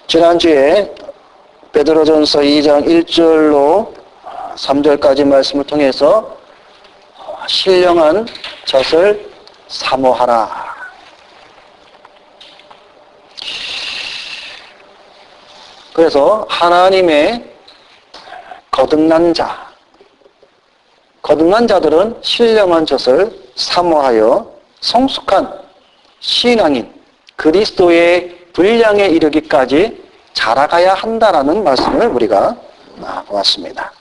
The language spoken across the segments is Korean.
지난주에 베드로전서 2장 1절로 3절까지 말씀을 통해서 신령한 젖을 사모하라. 그래서 하나님의 거듭난 자들은 신령한 젖을 사모하여 성숙한 신앙인 그리스도의 분량에 이르기까지 자라가야 한다라는 말씀을 우리가 보았습니다.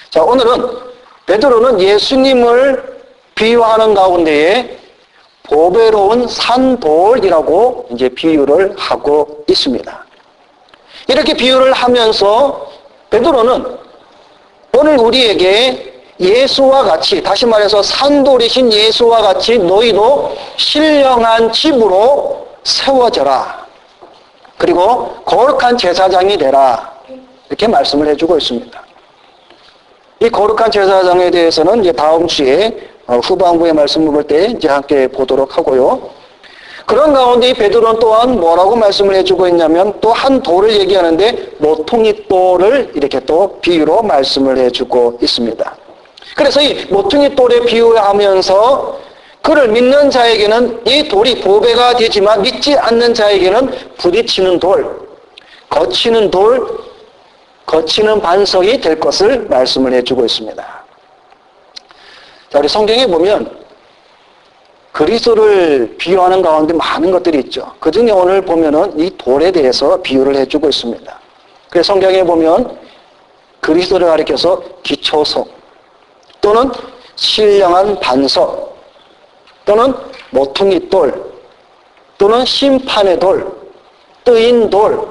자, 오늘은 베드로는 예수님을 비유하는 가운데에 보배로운 산돌이라고 이제 비유를 하고 있습니다. 이렇게 비유를 하면서 베드로는 오늘 우리에게 예수와 같이, 다시 말해서 산돌이신 예수와 같이 너희도 신령한 집으로 세워져라. 그리고 거룩한 제사장이 되라. 이렇게 말씀을 해주고 있습니다. 이 거룩한 제사장에 대해서는 이제 다음 주에 후반부의 말씀을 볼 때 이제 함께 보도록 하고요. 그런 가운데 이 베드로는 또한 뭐라고 말씀을 해주고 있냐면 또 한 돌을 얘기하는데 모퉁이 돌을 이렇게 또 비유로 말씀을 해주고 있습니다. 그래서 이 모퉁이 돌에 비유하면서 그를 믿는 자에게는 이 돌이 보배가 되지만 믿지 않는 자에게는 부딪히는 돌, 거치는 반석이 될 것을 말씀을 해주고 있습니다. 자, 우리 성경에 보면 그리스도를 비유하는 가운데 많은 것들이 있죠. 그 중에 오늘 보면은 이 돌에 대해서 비유를 해주고 있습니다. 그래서 성경에 보면 그리스도를 가리켜서 기초석 또는 신령한 반석 또는 모퉁이 돌 또는 심판의 돌, 뜨인 돌,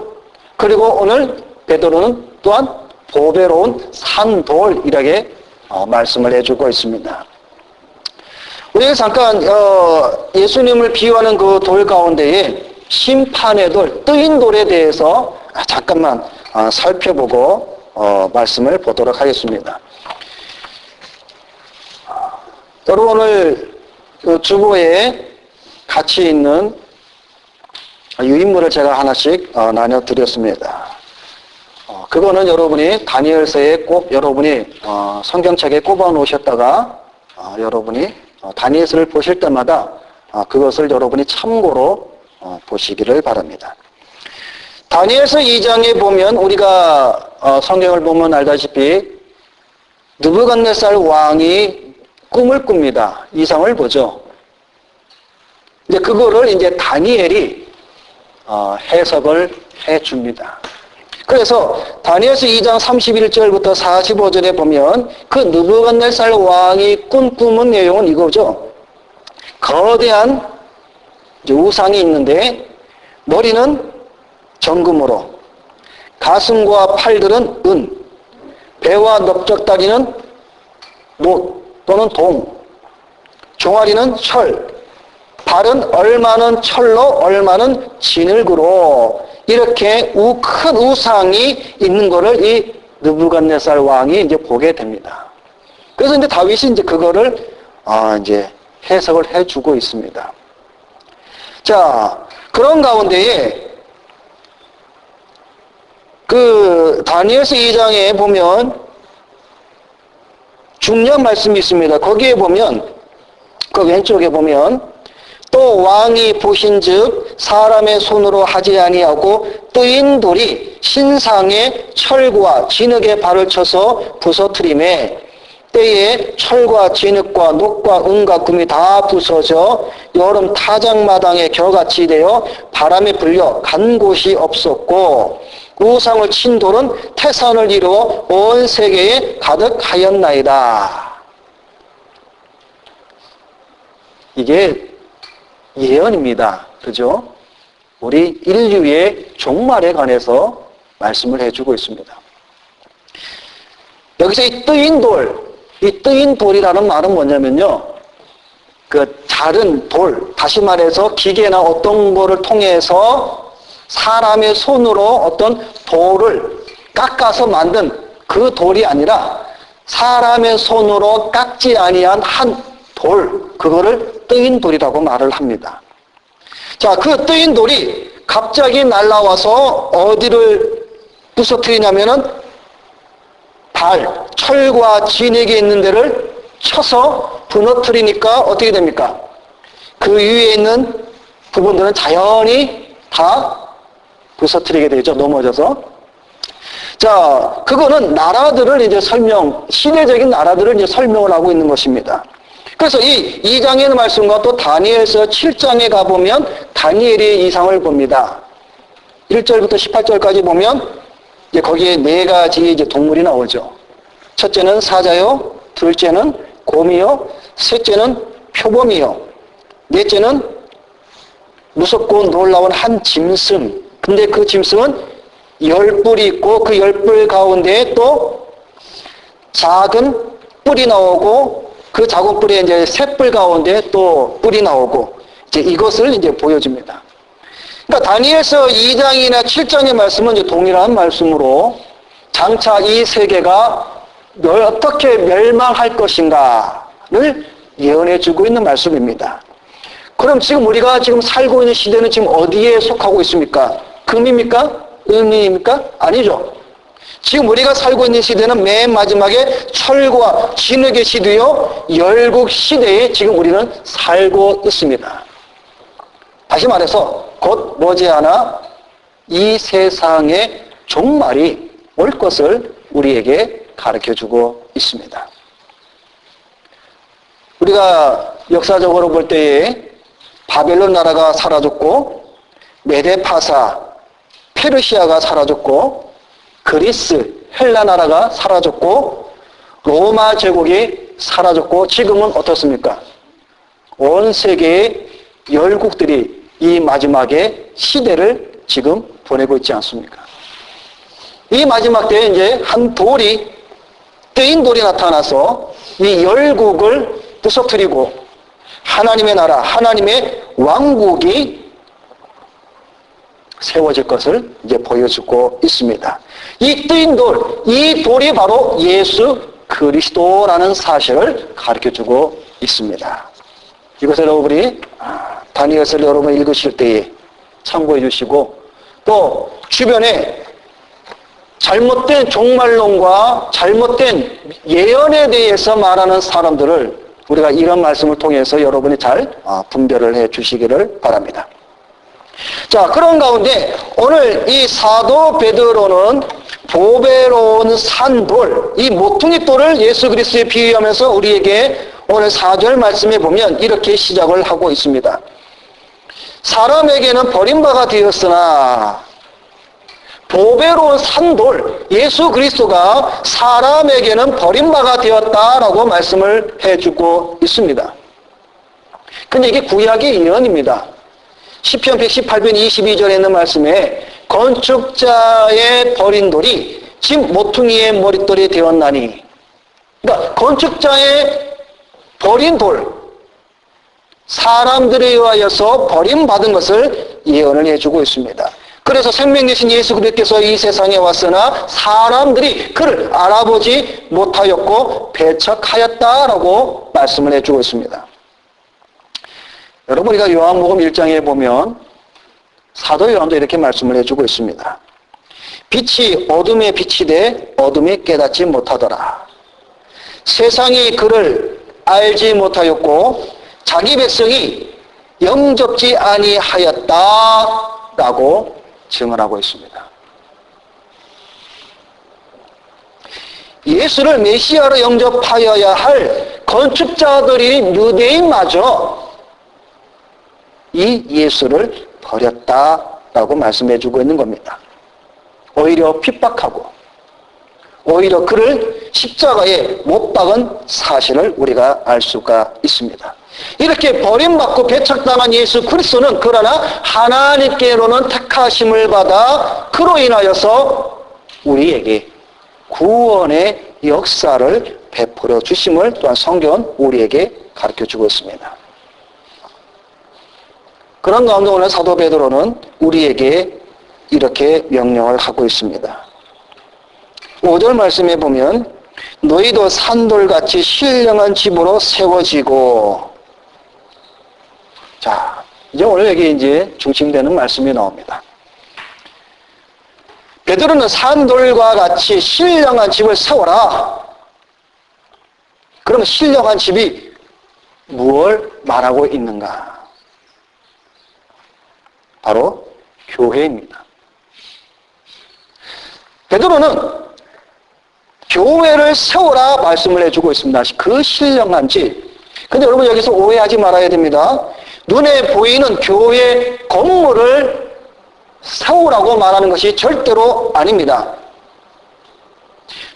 그리고 오늘 베드로는 또한 보배로운 산돌 이렇게 말씀을 해주고 있습니다. 우리가 잠깐 예수님을 비유하는 그 돌 가운데에 심판의 돌, 뜨인 돌에 대해서 잠깐만 살펴보고 말씀을 보도록 하겠습니다. 여러분 오늘 주보에 같이 있는 유인물을 제가 하나씩 나눠드렸습니다. 그거는 여러분이 다니엘서에 꼭 여러분이 성경책에 꼽아 놓으셨다가 여러분이 다니엘서를 보실 때마다 그것을 여러분이 참고로 보시기를 바랍니다. 다니엘서 2장에 보면 우리가 성경을 보면 알다시피 느부갓네살 왕이 꿈을 꿉니다. 이상을 보죠. 이제 그거를 이제 다니엘이 해석을 해줍니다. 그래서 다니엘서 2장 31절부터 45절에 보면 그 느부갓네살 왕이 꿈꾸는 내용은 이거죠. 거대한 우상이 있는데 머리는 정금으로, 가슴과 팔들은 은, 배와 넓적다리는 못 또는 동, 종아리는 철, 발은 얼마는 철로 얼마는 진흙으로 이렇게 큰 우상이 있는 것을 이 느부갓네살 왕이 이제 보게 됩니다. 그래서 이제 다윗이 이제 그거를 이제 해석을 해주고 있습니다. 자, 그런 가운데에 그 다니엘서 2장에 보면 중요한 말씀이 있습니다. 거기에 보면 그 왼쪽에 보면 또 왕이 보신즉 사람의 손으로 하지 아니하고 뜨인 돌이 신상의 철과 진흙에 발을 쳐서 부서뜨리매 때에 철과 진흙과 녹과 은과 금이 다 부서져 여름 타작마당에 겨같이 되어 바람에 불려 간 곳이 없었고 우상을 친 돌은 태산을 이루어 온 세계에 가득하였나이다. 이게 예언입니다. 그죠? 우리 인류의 종말에 관해서 말씀을 해주고 있습니다. 여기서 이 뜨인 돌이라는 말은 뭐냐면요. 그 자른 돌, 다시 말해서 기계나 어떤 거를 통해서 사람의 손으로 어떤 돌을 깎아서 만든 그 돌이 아니라 사람의 손으로 깎지 아니한 한 돌, 그거를 뜨인 돌이라고 말을 합니다. 자, 그 뜨인 돌이 갑자기 날아와서 어디를 부서뜨리냐면은 철과 진액이 있는 데를 쳐서 부서뜨리니까 어떻게 됩니까? 그 위에 있는 부분들은 자연히 다 부서뜨리게 되죠. 넘어져서. 자, 그거는 나라들을 이제 시대적인 나라들을 이제 설명을 하고 있는 것입니다. 그래서 이 2장의 말씀과 또 다니엘서 7장에 가보면 다니엘의 이상을 봅니다. 1절부터 18절까지 보면 이제 거기에 4가지 이제 동물이 나오죠. 첫째는 사자요, 둘째는 곰이요, 셋째는 표범이요, 넷째는 무섭고 놀라운 한 짐승. 근데 그 짐승은 10뿔이 있고 그 10뿔 가운데에 또 작은 뿔이 나오고 그 작은 뿔에 이제 셋뿔 가운데 또 뿔이 나오고 이제 이것을 이제 보여줍니다. 그러니까 다니엘서 2장이나 7장의 말씀은 이제 동일한 말씀으로 장차 이 세계가 어떻게 멸망할 것인가를 예언해주고 있는 말씀입니다. 그럼 지금 우리가 지금 살고 있는 시대는 지금 어디에 속하고 있습니까? 금입니까? 은입니까? 아니죠. 지금 우리가 살고 있는 시대는 맨 마지막에 철과 진흙의 시대요, 열국 시대에 지금 우리는 살고 있습니다. 다시 말해서 곧 머지않아 이 세상의 종말이 올 것을 우리에게 가르쳐주고 있습니다. 우리가 역사적으로 볼 때에 바벨론 나라가 사라졌고 메데파사, 페르시아가 사라졌고 그리스, 헬라 나라가 사라졌고 로마 제국이 사라졌고 지금은 어떻습니까? 온 세계의 열국들이 이 마지막에 시대를 지금 보내고 있지 않습니까? 이 마지막 때에 이제 한 뜨인 돌이 나타나서 이 열국을 부서뜨리고 하나님의 나라, 하나님의 왕국이 세워질 것을 이제 보여주고 있습니다. 이 뜨인 돌, 이 돌이 바로 예수 그리스도라는 사실을 가르쳐주고 있습니다. 이것을 여러분이 다니엘서를 여러분 읽으실 때에 참고해 주시고 또 주변에 잘못된 종말론과 잘못된 예언에 대해서 말하는 사람들을 우리가 이런 말씀을 통해서 여러분이 잘 분별을 해 주시기를 바랍니다. 자, 그런 가운데 오늘 이 사도 베드로는 보배로운 산돌, 이 모퉁이 돌을 예수 그리스도에 비유하면서 우리에게 오늘 4절 말씀에 보면 이렇게 시작을 하고 있습니다. 사람에게는 버림바가 되었으나 보배로운 산돌, 예수 그리스도가 사람에게는 버림바가 되었다라고 말씀을 해주고 있습니다. 근데 이게 구약의 예언입니다. 시편 118편 22절에 있는 말씀에 건축자의 버린 돌이 집 모퉁이의 머릿돌이 되었나니, 그러니까 건축자의 버린 돌, 사람들에 의하여서 버림받은 것을 예언을 해주고 있습니다. 그래서 생명 되신 예수 그리스도께서 이 세상에 왔으나 사람들이 그를 알아보지 못하였고 배척하였다라고 말씀을 해주고 있습니다. 여러분, 우리가 요한복음 1장에 보면 사도 요한도 이렇게 말씀을 해주고 있습니다. 빛이 어둠에 비치되 어둠이 깨닫지 못하더라. 세상이 그를 알지 못하였고 자기 백성이 영접지 아니하였다라고 증언하고 있습니다. 예수를 메시아로 영접하여야 할 건축자들이 유대인마저 이 예수를 버렸다라고 말씀해주고 있는 겁니다. 오히려 핍박하고 오히려 그를 십자가에 못 박은 사실을 우리가 알 수가 있습니다. 이렇게 버림받고 배척당한 예수 그리스도는 그러나 하나님께로는 택하심을 받아 그로 인하여서 우리에게 구원의 역사를 베풀어 주심을 또한 성경은 우리에게 가르쳐주고 있습니다. 그런 가운데 오늘 사도 베드로는 우리에게 이렇게 명령을 하고 있습니다. 5절 말씀에 보면 너희도 산돌같이 신령한 집으로 세워지고, 자, 이제 오늘 여기 이제 중심되는 말씀이 나옵니다. 베드로는 산돌과 같이 신령한 집을 세워라. 그러면 신령한 집이 무엇을 말하고 있는가? 바로 교회입니다. 베드로는 교회를 세워라 말씀을 해주고 있습니다. 그 신령한 집. 근데 여러분 여기서 오해하지 말아야 됩니다. 눈에 보이는 교회 건물을 세우라고 말하는 것이 절대로 아닙니다.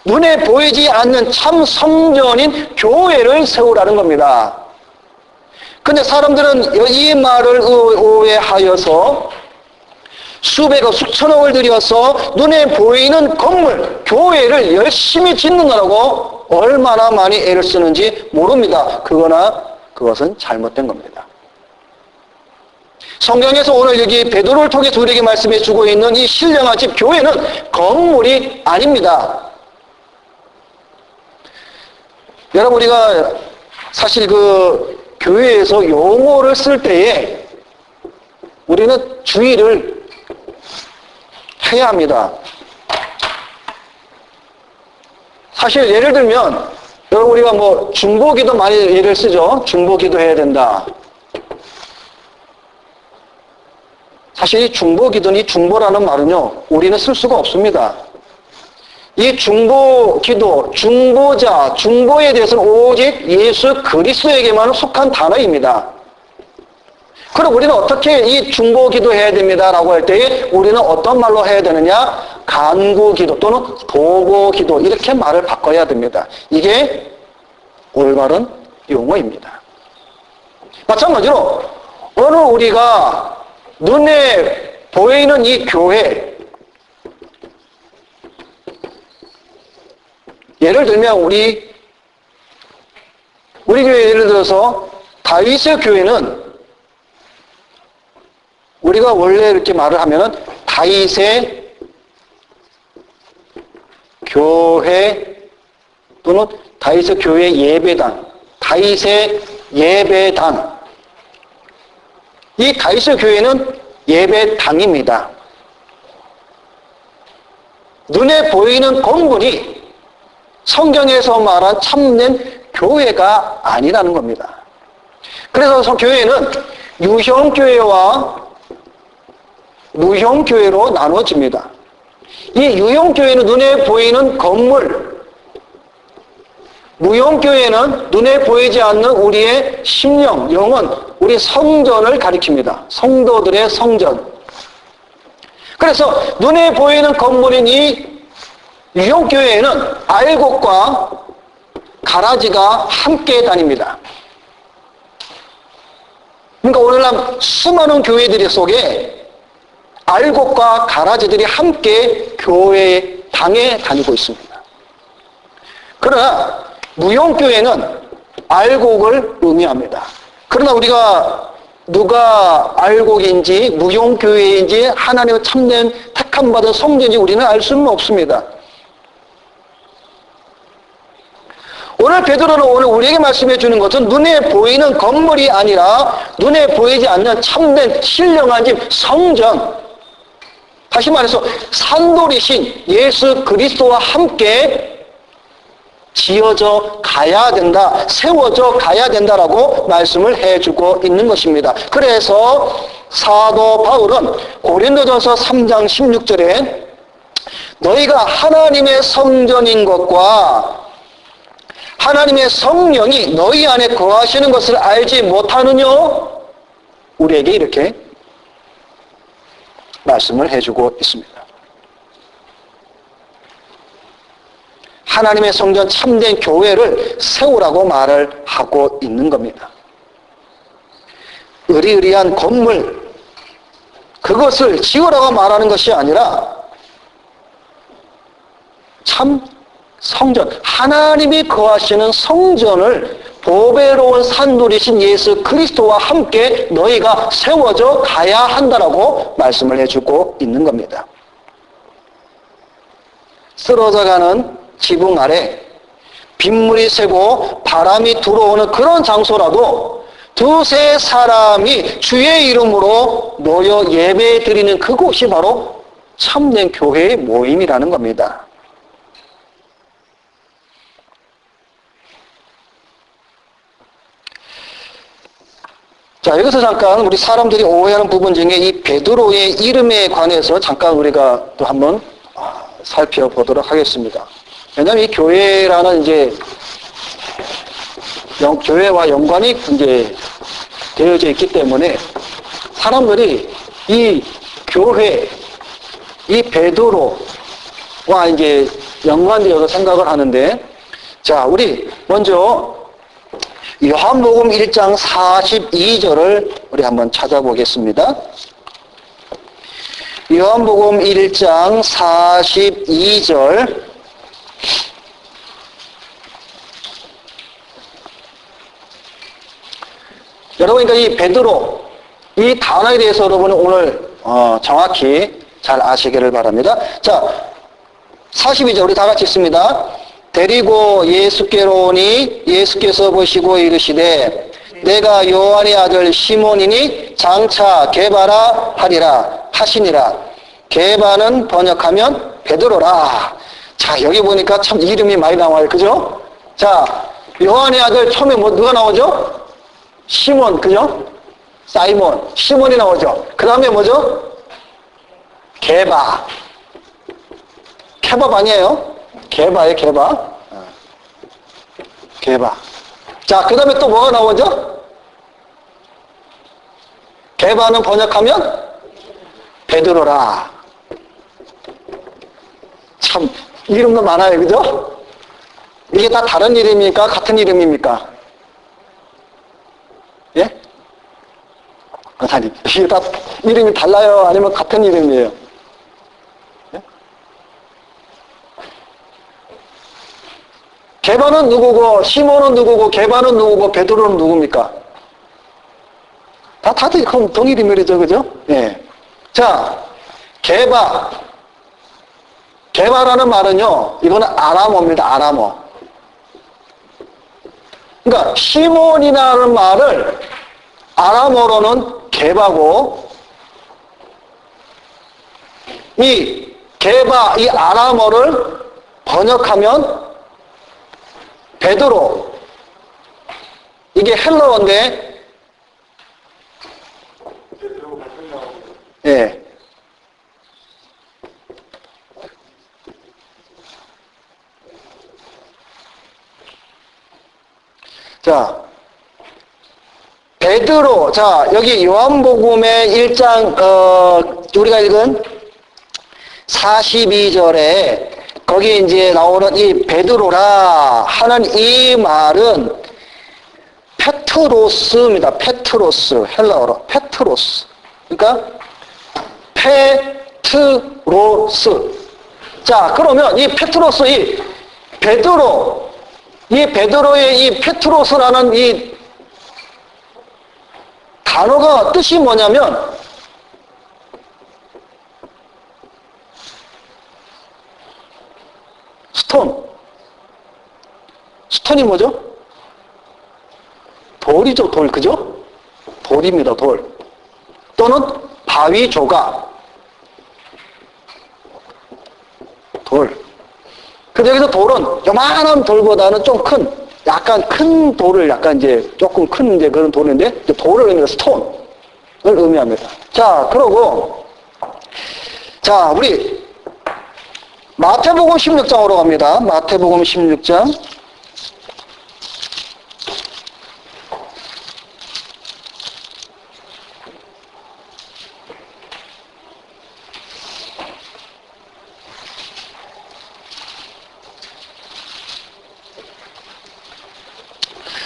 눈에 보이지 않는 참 성전인 교회를 세우라는 겁니다. 근데 사람들은 이 말을 오해하여서 수백억, 수천억을 들여서 눈에 보이는 건물, 교회를 열심히 짓느라고 얼마나 많이 애를 쓰는지 모릅니다. 그것은 잘못된 겁니다. 성경에서 오늘 여기 베드로를 통해서 우리에게 말씀해 주고 있는 이 신령한 집 교회는 건물이 아닙니다. 여러분 우리가 사실 그 교회에서 용어를 쓸 때에 우리는 주의를 해야 합니다. 사실 예를 들면 여러분 우리가 뭐 중보기도 많이 예를 쓰죠. 중보기도 해야 된다. 사실 이 중보기도는 이 중보라는 말은요, 우리는 쓸 수가 없습니다. 이 중보기도, 중보자, 중보에 대해서는 오직 예수 그리스도에게만 속한 단어입니다. 그럼 우리는 어떻게 이 중보기도 해야 됩니다 라고 할 때에 우리는 어떤 말로 해야 되느냐? 간구기도 또는 도보기도 이렇게 말을 바꿔야 됩니다. 이게 올바른 용어입니다. 마찬가지로 오늘 우리가 눈에 보이는 이 교회, 예를 들면 우리 교회 예를 들어서 다윗의 교회는 우리가 원래 이렇게 말을 하면은 다윗의 교회 또는 다윗의 교회 예배당, 다윗의 예배당. 이 다윗의 교회는 예배당입니다. 눈에 보이는 건물이 성경에서 말한 참된 교회가 아니라는 겁니다. 그래서 교회는 유형교회와 무형교회로 나누어집니다. 이 유형교회는 눈에 보이는 건물, 무형교회는 눈에 보이지 않는 우리의 심령, 영혼, 우리 성전을 가리킵니다. 성도들의 성전. 그래서 눈에 보이는 건물인 이 유형교회에는 알곡과 가라지가 함께 다닙니다. 그러니까 오늘날 수많은 교회들 속에 알곡과 가라지들이 함께 교회 당에 다니고 있습니다. 그러나 무형교회는 알곡을 의미합니다. 그러나 우리가 누가 알곡인지 무형교회인지 하나님의 참된 택함 받은 성전인지 우리는 알 수는 없습니다. 오늘 베드로는 오늘 우리에게 말씀해 주는 것은 눈에 보이는 건물이 아니라 눈에 보이지 않는 참된 신령한 집 성전, 다시 말해서 산돌이신 예수 그리스도와 함께 지어져 가야 된다, 세워져 가야 된다라고 말씀을 해주고 있는 것입니다. 그래서 사도 바울은 고린도전서 3장 16절에 너희가 하나님의 성전인 것과 하나님의 성령이 너희 안에 거하시는 것을 알지 못하느냐? 우리에게 이렇게 말씀을 해주고 있습니다. 하나님의 성전 참된 교회를 세우라고 말을 하고 있는 겁니다. 의리의리한 건물, 그것을 지으라고 말하는 것이 아니라 참 성전, 하나님이 거하시는 성전을 보배로운 산돌이신 예수 그리스도와 함께 너희가 세워져 가야 한다라고 말씀을 해주고 있는 겁니다. 쓰러져가는 지붕 아래 빗물이 새고 바람이 들어오는 그런 장소라도 두세 사람이 주의 이름으로 모여 예배 드리는 그곳이 바로 참된 교회의 모임이라는 겁니다. 자, 여기서 잠깐 우리 사람들이 오해하는 부분 중에 이 베드로의 이름에 관해서 잠깐 우리가 또 한번 살펴보도록 하겠습니다. 왜냐하면 이 교회라는 이제 교회와 연관이 이제 되어져 있기 때문에 사람들이 이 교회, 이 베드로와 이제 연관되어서 생각을 하는데, 자, 우리 먼저 요한복음 1장 42절을 우리 한번 찾아보겠습니다. 요한복음 1장 42절. 여러분, 그러니까 이 베드로, 이 단어에 대해서 여러분은 오늘 정확히 잘 아시기를 바랍니다. 자, 42절 우리 다 같이 읽습니다. 데리고 예수께로 오니 예수께서 보시고 이르시되 내가 요한의 아들 시몬이니 장차 게바라 하시니라. 게바는 번역하면 베드로라. 자, 여기 보니까 참 이름이 많이 나와요. 그죠? 자, 요한의 아들 처음에 누가 나오죠? 시몬, 그죠? 사이몬, 시몬이 나오죠. 그 다음에 뭐죠? 게바. 케밥 아니에요? 게바예요, 게바. 게바. 자, 그 다음에 또 뭐가 나오죠? 게바는 번역하면 베드로라. 참, 이름도 많아요, 그죠? 이게 다 다른 이름입니까? 같은 이름입니까? 예? 아니, 이게 다 이름이 달라요? 아니면 같은 이름이에요? 예? 게바는 누구고, 시몬은 누구고, 게바는 누구고, 베드로는 누굽니까? 다들 동일인물이죠, 그죠? 예. 자, 게바라는 말은요, 이거는 아람어입니다, 아람어. 그러니까, 시몬이라는 말을 아람어로는 게바고, 이 게바, 이 아람어를 번역하면 베드로. 이게 헬라어인데, 예. 자, 베드로. 자, 여기 요한복음의 1장, 우리가 읽은 42절에 거기 이제 나오는 이 베드로라 하는 이 말은 페트로스입니다. 페트로스. 헬라어로. 페트로스. 그러니까 페트로스. 자, 그러면 이 페트로스, 이 베드로, 이 베드로의 이 페트로스라는 이 단어가 뜻이 뭐냐면 스톤이 뭐죠? 돌이죠, 돌. 그죠? 돌입니다, 돌. 또는 바위 조각. 돌. 근데 여기서 돌은 요만한 돌보다는 좀 큰, 약간 큰 돌을 약간 이제 조금 큰 이제 그런 돌인데, 돌을 의미해서 스톤을 의미합니다. 자, 그러고, 자, 우리 마태복음 16장으로 갑니다. 마태복음 16장.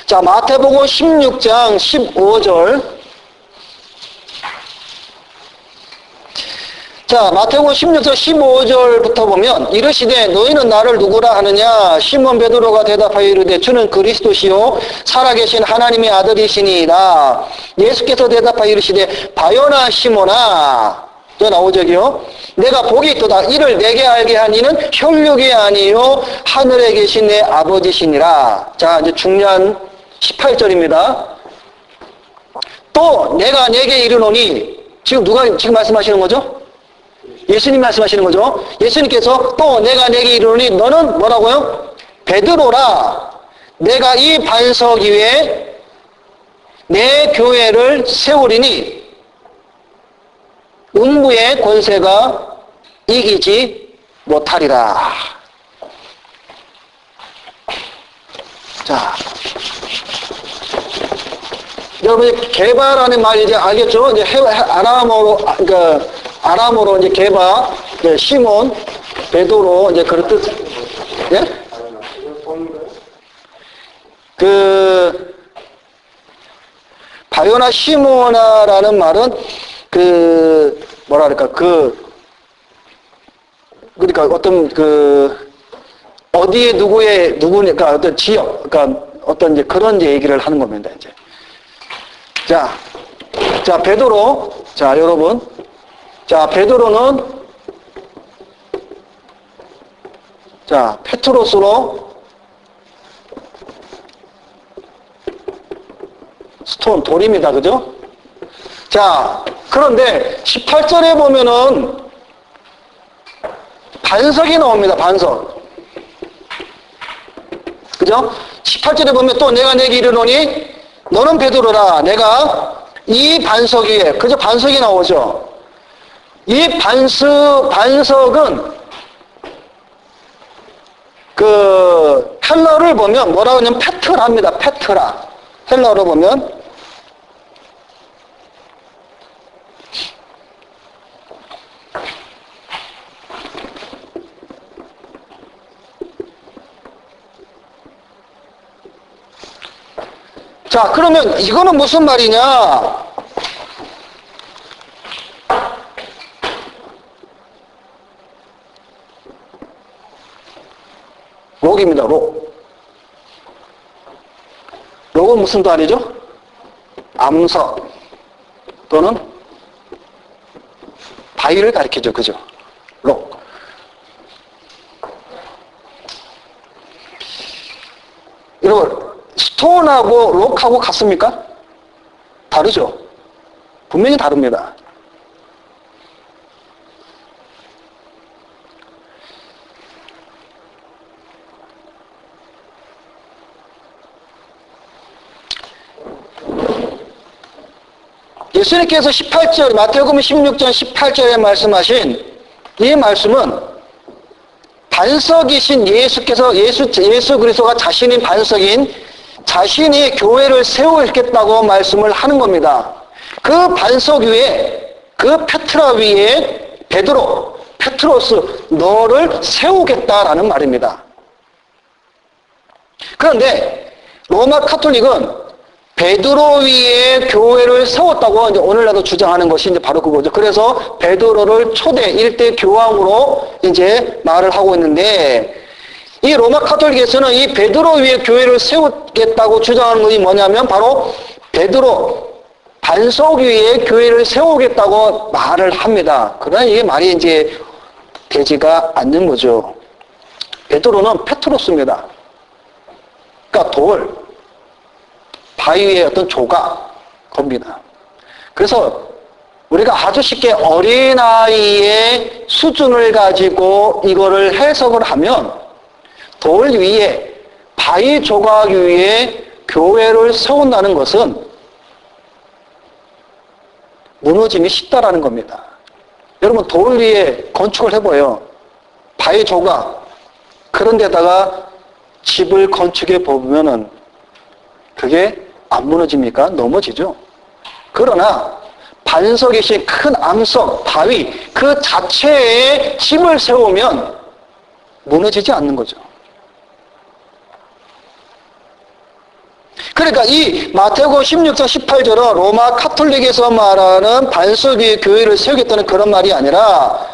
자, 마태복음 16장 15절. 자, 마태복음 16장 15절부터 보면 이르시되 너희는 나를 누구라 하느냐? 시몬 베드로가 대답하여 이르되 주는 그리스도시요 살아계신 하나님의 아들이시니이다. 예수께서 대답하여 이르시되 바요나 시몬아. 또 나오죠요. 내가 복이 있도다. 이를 내게 알게 한 이는 혈육이 아니요 하늘에 계신 내 아버지시니라. 자, 이제 중요한 18절입니다. 또 내가 내게 이르노니, 지금 누가 지금 말씀하시는 거죠? 예수님 말씀하시는 거죠? 예수님께서 또 내가 내게 이르노니 너는 뭐라고요? 베드로라. 내가 이 반석 위에 내 교회를 세우리니 음부의 권세가 이기지 못하리라. 자, 여러분 개바라는 말 이제 알겠죠? 이제 아람어로 그러니까 아람어로 이제 개바, 이제 시몬, 베드로 이제 그런 뜻. 예? 그 바요나 시모나라는 말은 그 뭐라 그럴까 그러니까 어떤 그 어디에 누구니까 어떤 지역, 그러니까 어떤 이제 그런 이제 얘기를 하는 겁니다. 이제 자 베드로, 자 여러분, 자 베드로는 자 페트로스로 스톤, 돌입니다. 그죠? 자, 그런데 18절에 보면은 반석이 나옵니다. 반석. 그죠? 18절에 보면 또 내가 내게 이르노니 너는 베드로라. 내가 이 반석 위에, 그죠? 반석이 나오죠? 이 반석은 그 헬라어를 보면 뭐라고 하냐면 페트라입니다. 페트라. 헬라어로 보면 자, 그러면 이거는 무슨 말이냐? 록입니다. 록. 록은 무슨 단위죠? 암석 또는 바위를 가리키죠. 그죠? 록. 여러분, 스톤하고 록하고 같습니까? 다르죠? 분명히 다릅니다. 예수님께서 18절, 마태복음 16장 18절에 말씀하신 이 말씀은 반석이신 예수께서 예수 그리스도가 자신인 반석인 자신이 교회를 세우겠다고 말씀을 하는 겁니다. 그 반석 위에, 그 페트라 위에 베드로, 페트로스, 너를 세우겠다라는 말입니다. 그런데 로마 카톨릭은 베드로 위에 교회를 세웠다고 이제 오늘날도 주장하는 것이 이제 바로 그거죠. 그래서 베드로를 초대 1대 교황으로 이제 말을 하고 있는데, 이 로마 카톨릭에서는 이 베드로 위에 교회를 세우겠다고 주장하는 것이 뭐냐면 바로 베드로 반석 위에 교회를 세우겠다고 말을 합니다. 그러나 이게 말이 이제 되지가 않는 거죠. 베드로는 페트로스입니다. 그러니까 돌, 바위의 어떤 조각 겁니다. 그래서 우리가 아주 쉽게 어린아이의 수준을 가지고 이거를 해석을 하면 돌 위에, 바위 조각 위에 교회를 세운다는 것은 무너짐이 쉽다라는 겁니다. 여러분, 돌 위에 건축을 해봐요. 바위 조각. 그런 데다가 집을 건축해 보면은 그게 안 무너집니까? 넘어지죠. 그러나 반석이신 큰 암석, 바위 그 자체에 집을 세우면 무너지지 않는 거죠. 그러니까 이 마태복음 16장 18절은 로마 카톨릭에서 말하는 반석 위에 교회를 세우겠다는 그런 말이 아니라,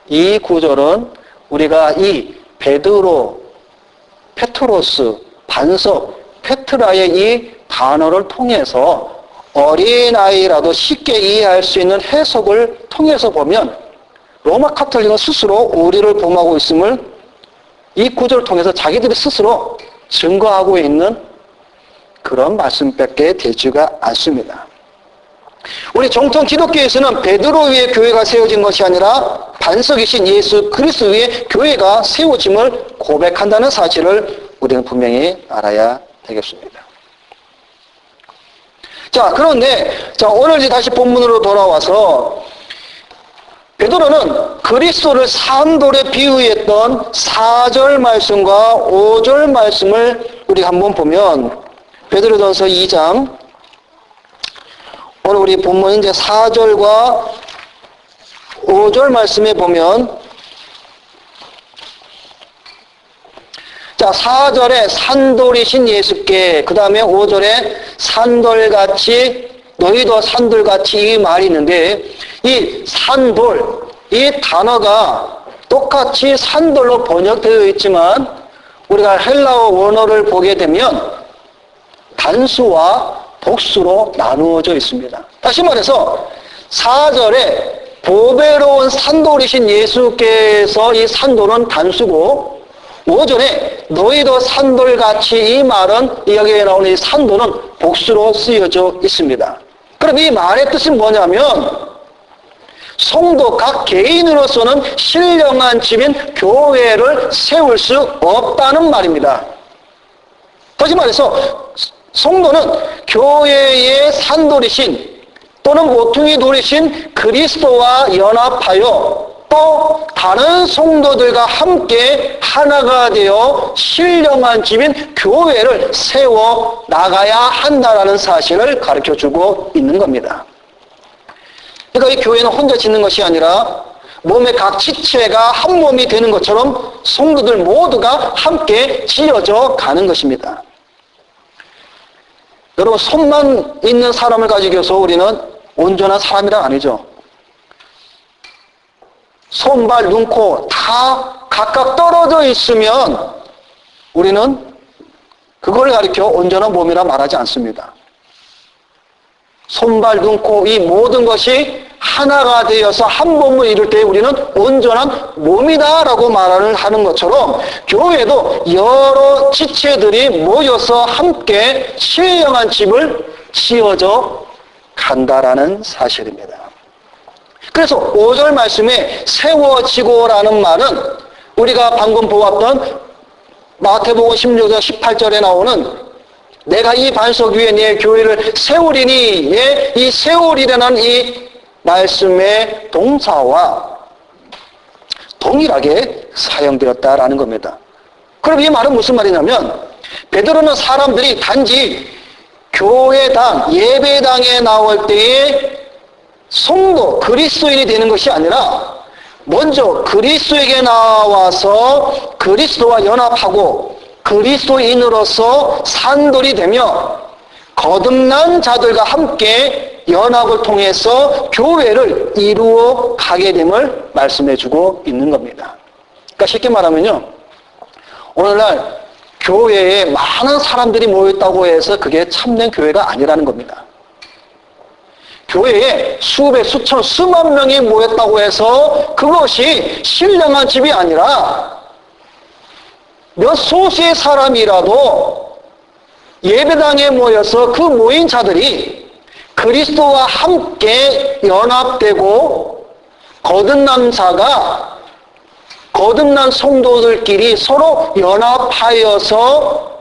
이 구절은 우리가 이 베드로, 페트로스, 반석, 페트라의 이 단어를 통해서 어린아이라도 쉽게 이해할 수 있는 해석을 통해서 보면 로마 카톨릭은 스스로 우리를 범하고 있음을 이 구절을 통해서 자기들이 스스로 증거하고 있는 그런 말씀밖에 되지가 않습니다. 우리 정통 기독교에서는 베드로 위에 교회가 세워진 것이 아니라 반석이신 예수 그리스도 위에 교회가 세워짐을 고백한다는 사실을 우리는 분명히 알아야 되겠습니다. 자, 그런데 오늘 이제 다시 본문으로 돌아와서 베드로는 그리스도를 산돌에 비유했던 4절 말씀과 5절 말씀을 우리가 한번 보면 베드로전서 2장 오늘 우리 본문 이제 4절과 5절 말씀에 보면 자, 4절에 산돌이신 예수께, 그 다음에 5절에 산돌같이, 너희도 산돌같이 이 말이 있는데, 이 산돌, 이 단어가 똑같이 산돌로 번역되어 있지만, 우리가 헬라어 원어를 보게 되면, 단수와 복수로 나누어져 있습니다. 다시 말해서, 4절에 보배로운 산돌이신 예수께서 이 산돌은 단수고, 5절에 너희도 산돌같이 이 말은 여기에 나오는 이 산돌은 복수로 쓰여져 있습니다. 그럼 이 말의 뜻은 뭐냐면 성도 각 개인으로서는 신령한 집인 교회를 세울 수 없다는 말입니다. 다시 말해서 성도는 교회의 산돌이신 또는 모퉁이 돌이신 그리스도와 연합하여 또 다른 성도들과 함께 하나가 되어 신령한 집인 교회를 세워 나가야 한다는 사실을 가르쳐주고 있는 겁니다. 그러니까 이 교회는 혼자 짓는 것이 아니라 몸의 각 지체가 한 몸이 되는 것처럼 성도들 모두가 함께 지어져 가는 것입니다. 여러분, 손만 있는 사람을 가지고서 우리는 온전한 사람이란 아니죠. 손, 발, 눈, 코 다 각각 떨어져 있으면 우리는 그걸 가리켜 온전한 몸이라 말하지 않습니다. 손, 발, 눈, 코 이 모든 것이 하나가 되어서 한 몸을 이룰 때 우리는 온전한 몸이다라고 말을 하는 것처럼 교회도 여러 지체들이 모여서 함께 신령한 집을 지어져 간다라는 사실입니다. 그래서 5절 말씀에 세워지고라는 말은 우리가 방금 보았던 마태복음 16장 18절에 나오는 내가 이 반석 위에 내 교회를 세우리니 이 세우리라는 이 말씀의 동사와 동일하게 사용되었다라는 겁니다. 그럼 이 말은 무슨 말이냐면 베드로는 사람들이 단지 교회당, 예배당에 나올 때에 성도, 그리스도인이 되는 것이 아니라 먼저 그리스도에게 나와서 그리스도와 연합하고 그리스도인으로서 산돌이 되며 거듭난 자들과 함께 연합을 통해서 교회를 이루어 가게 됨을 말씀해주고 있는 겁니다. 그러니까 쉽게 말하면요, 오늘날 교회에 많은 사람들이 모였다고 해서 그게 참된 교회가 아니라는 겁니다. 교회에 수백, 수천, 수만 명이 모였다고 해서 그것이 신령한 집이 아니라 몇 소수의 사람이라도 예배당에 모여서 그 모인 자들이 그리스도와 함께 연합되고 거듭난 자가 거듭난 성도들끼리 서로 연합하여서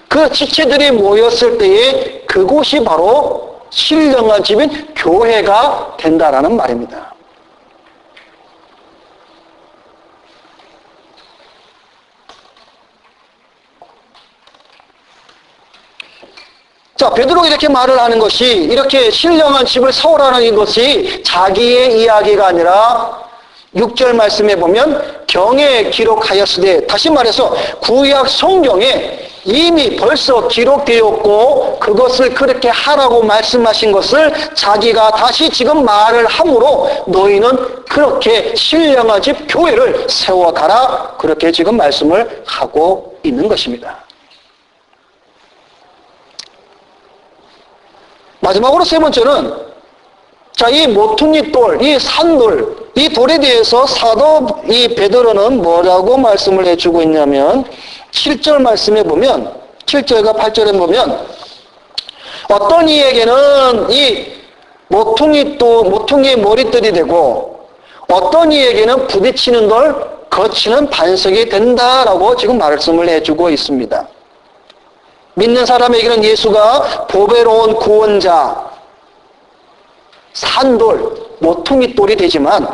그 지체들이 모였을 때에 그곳이 바로 신령한 집인 교회가 된다라는 말입니다. 자, 베드로가 이렇게 말을 하는 것이 이렇게 신령한 집을 세우라는 것이 자기의 이야기가 아니라 6절 말씀에 보면 경에 기록하였으되, 다시 말해서 구약 성경에 이미 벌써 기록되었고 그것을 그렇게 하라고 말씀하신 것을 자기가 다시 지금 말을 함으로 너희는 그렇게 신령한 집 교회를 세워가라, 그렇게 지금 말씀을 하고 있는 것입니다. 마지막으로 세 번째는, 자, 이 모퉁이 돌, 이 산돌, 이 돌에 대해서 사도 이 베드로는 뭐라고 말씀을 해주고 있냐면 7절 말씀에 보면, 7절과 8절에 보면 어떤 이에게는 이 모퉁이의 머릿돌이 되고 어떤 이에게는 부딪히는 돌, 거치는 반석이 된다라고 지금 말씀을 해주고 있습니다. 믿는 사람에게는 예수가 보배로운 구원자, 산돌, 모퉁이돌이 되지만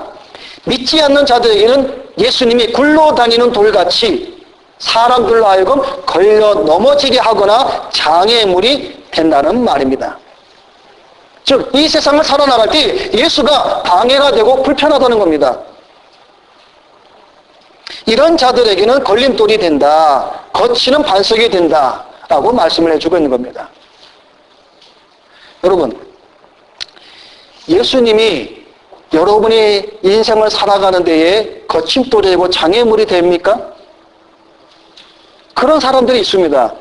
믿지 않는 자들에게는 예수님이 굴러다니는 돌같이 사람들로 하여금 걸려 넘어지게 하거나 장애물이 된다는 말입니다. 즉, 이 세상을 살아나갈 때 예수가 방해가 되고 불편하다는 겁니다. 이런 자들에게는 걸림돌이 된다, 거치는 반석이 된다 라고 말씀을 해주고 있는 겁니다. 여러분, 예수님이 여러분이 인생을 살아가는 데에 거침돌이 되고 장애물이 됩니까? 그런 사람들이 있습니다.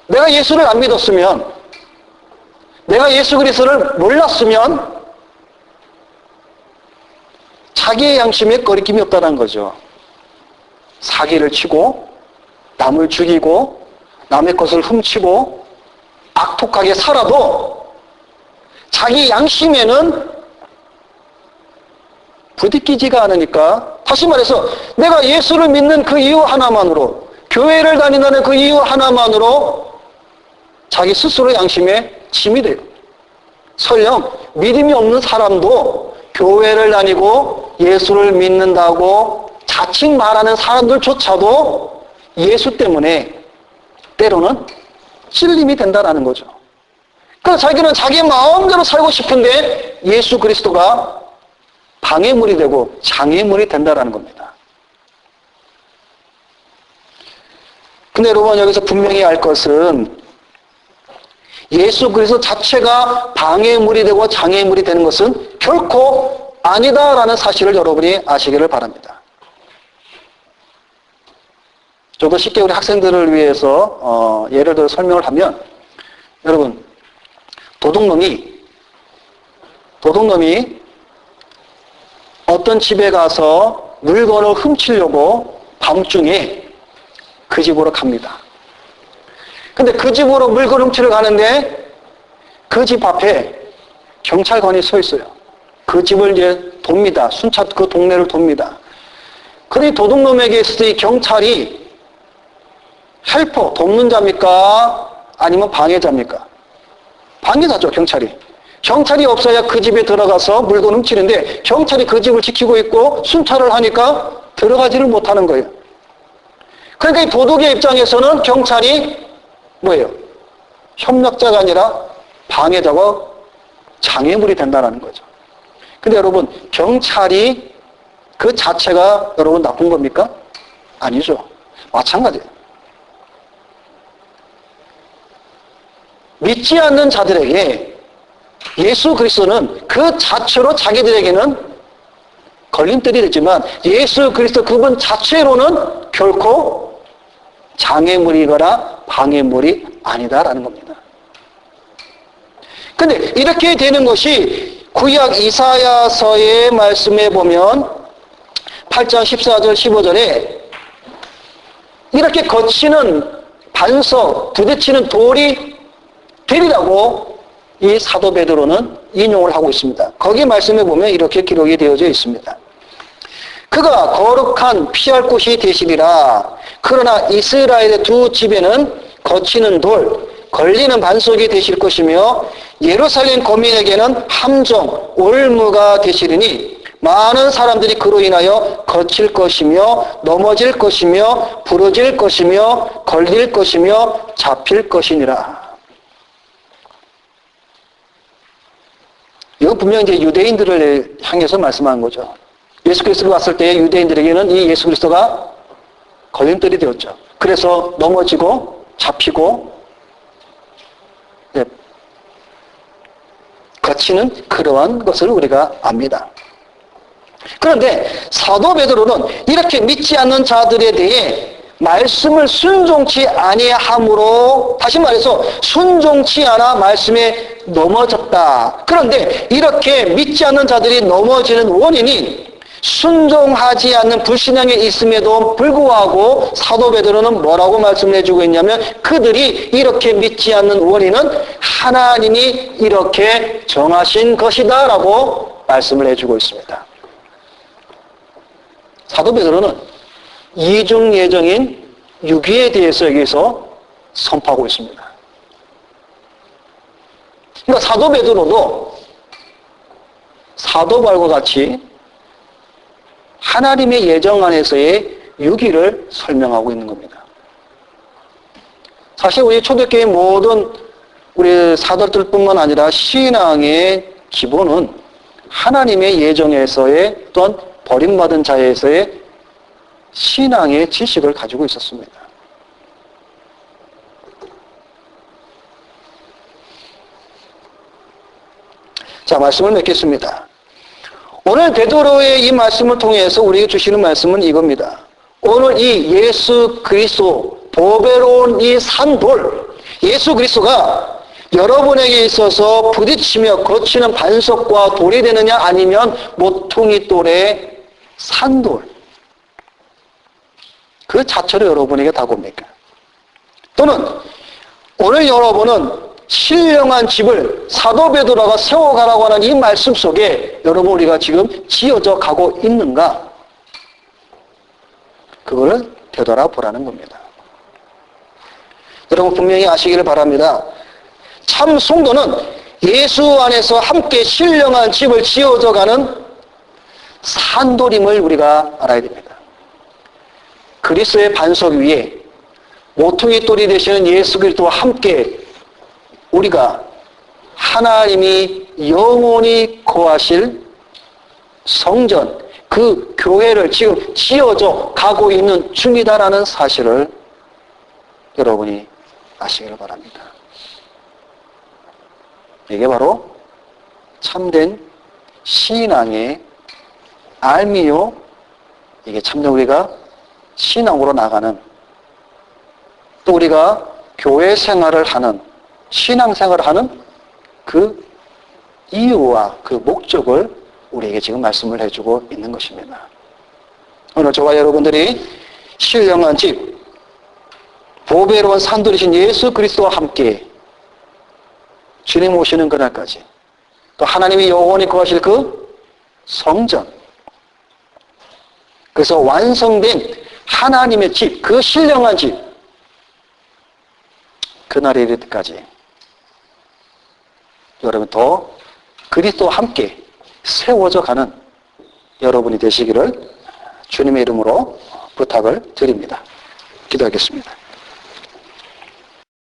내가 예수를 안 믿었으면, 내가 예수 그리스도를 몰랐으면 자기의 양심에 거리낌이 없다는 거죠. 사기를 치고 남을 죽이고 남의 것을 훔치고 악독하게 살아도 자기 양심에는 부딪히지가 않으니까, 다시 말해서 내가 예수를 믿는 그 이유 하나만으로, 교회를 다닌다는 그 이유 하나만으로 자기 스스로 양심에 짐이 돼요. 설령 믿음이 없는 사람도 교회를 다니고 예수를 믿는다고 자칫 말하는 사람들조차도 예수 때문에 때로는 찔림이 된다는 거죠. 그래서 자기는 자기 마음대로 살고 싶은데 예수 그리스도가 방해물이 되고 장애물이 된다는 겁니다. 근데 여러분, 여기서 분명히 알 것은 예수 그리스도 자체가 방해물이 되고 장애물이 되는 것은 결코 아니다라는 사실을 여러분이 아시기를 바랍니다. 좀 더 쉽게 우리 학생들을 위해서 예를 들어 설명을 하면, 여러분, 도둑놈이 어떤 집에 가서 물건을 훔치려고 밤중에 그 집으로 갑니다. 근데 그 집으로 물건을 훔치러 가는데 그 집 앞에 경찰관이 서 있어요. 그 집을 이제 돕니다. 순찰 그 동네를 돕니다. 그런데 도둑놈에게 있을 때 이 경찰이 헬퍼, 돕는 자입니까? 아니면 방해자입니까? 방해자죠, 경찰이. 경찰이 없어야 그 집에 들어가서 물건 훔치는데 경찰이 그 집을 지키고 있고 순찰을 하니까 들어가지를 못하는 거예요. 그러니까 이 도둑의 입장에서는 경찰이 뭐예요? 협력자가 아니라 방해자가 장애물이 된다는 거죠. 근데 여러분, 경찰이 그 자체가 여러분 나쁜 겁니까? 아니죠. 마찬가지예요. 믿지 않는 자들에게 예수 그리스도는 그 자체로 자기들에게는 걸림돌이 되지만 예수 그리스도 그분 자체로는 결코 장애물이거나 방해물이 아니다라는 겁니다. 근데 이렇게 되는 것이 구약 이사야서의 말씀에 보면 8장 14절 15절에 이렇게 거치는 반석, 부딪히는 돌이 되리라고 이 사도 베드로는 인용을 하고 있습니다. 거기 말씀에 보면 이렇게 기록이 되어져 있습니다. 그가 거룩한 피할 곳이 되시리라. 그러나 이스라엘의 두 집에는 거치는 돌, 걸리는 반석이 되실 것이며 예루살렘 거민에게는 함정, 올무가 되시리니 많은 사람들이 그로 인하여 거칠 것이며 넘어질 것이며 부러질 것이며 걸릴 것이며 잡힐 것이니라. 이건 분명히 이제 유대인들을 향해서 말씀하는 거죠. 예수 그리스도가 왔을 때 유대인들에게는 이 예수 그리스도가 걸림돌이 되었죠. 그래서 넘어지고 잡히고 거치는 그러한 것을 우리가 압니다. 그런데 사도 베드로는 이렇게 믿지 않는 자들에 대해 말씀을 순종치 아니함으로, 다시 말해서 순종치 않아 말씀에 넘어졌다. 그런데 이렇게 믿지 않는 자들이 넘어지는 원인이 순종하지 않는 불신앙에 있음에도 불구하고 사도 베드로는 뭐라고 말씀을 해주고 있냐면 그들이 이렇게 믿지 않는 원인은 하나님이 이렇게 정하신 것이다 라고 말씀을 해주고 있습니다. 사도 베드로는 이중 예정인 유기에 대해서 여기서 선포하고 있습니다. 그러니까 사도 베드로도 사도 바울과 같이 하나님의 예정 안에서의 유기를 설명하고 있는 겁니다. 사실 우리 초대교회 모든 우리 사도들뿐만 아니라 신앙의 기본은 하나님의 예정에서의 또한 버림받은 자에서의 신앙의 지식을 가지고 있었습니다. 자, 말씀을 맺겠습니다. 오늘 베드로의 이 말씀을 통해서 우리에게 주시는 말씀은 이겁니다. 오늘 이 예수 그리스도 보배로운 이 산돌 예수 그리스도가 여러분에게 있어서 부딪히며 거치는 반석과 돌이 되느냐 아니면 모퉁이 돌의 산돌 그 자체로 여러분에게 다가옵니까? 또는 오늘 여러분은 신령한 집을 사도 베드로가 세워가라고 하는 이 말씀 속에 여러분 우리가 지금 지어져 가고 있는가? 그거를 되돌아보라는 겁니다. 여러분 분명히 아시기를 바랍니다. 참 성도는 예수 안에서 함께 신령한 집을 지어져 가는 산돌임을 우리가 알아야 됩니다. 그리스도의 반석 위에 모퉁이 돌이 되시는 예수 그리스도와 함께 우리가 하나님이 영원히 거하실 성전, 그 교회를 지금 지어져 가고 있는 중이다라는 사실을 여러분이 아시기를 바랍니다. 이게 바로 참된 신앙의 알미요, 이게 참된 우리가 신앙으로 나가는 또 우리가 교회 생활을 하는 신앙생활을 하는 그 이유와 그 목적을 우리에게 지금 말씀을 해주고 있는 것입니다. 오늘 저와 여러분들이 신령한 집, 보배로운 산돌이신 예수 그리스도와 함께 주님 오시는 그날까지 또 하나님이 영원히 거하실 그 성전, 그래서 완성된 하나님의 집, 그 신령한 집, 그날에 이를 때까지 여러분 더 그리스도와 함께 세워져 가는 여러분이 되시기를 주님의 이름으로 부탁을 드립니다. 기도하겠습니다.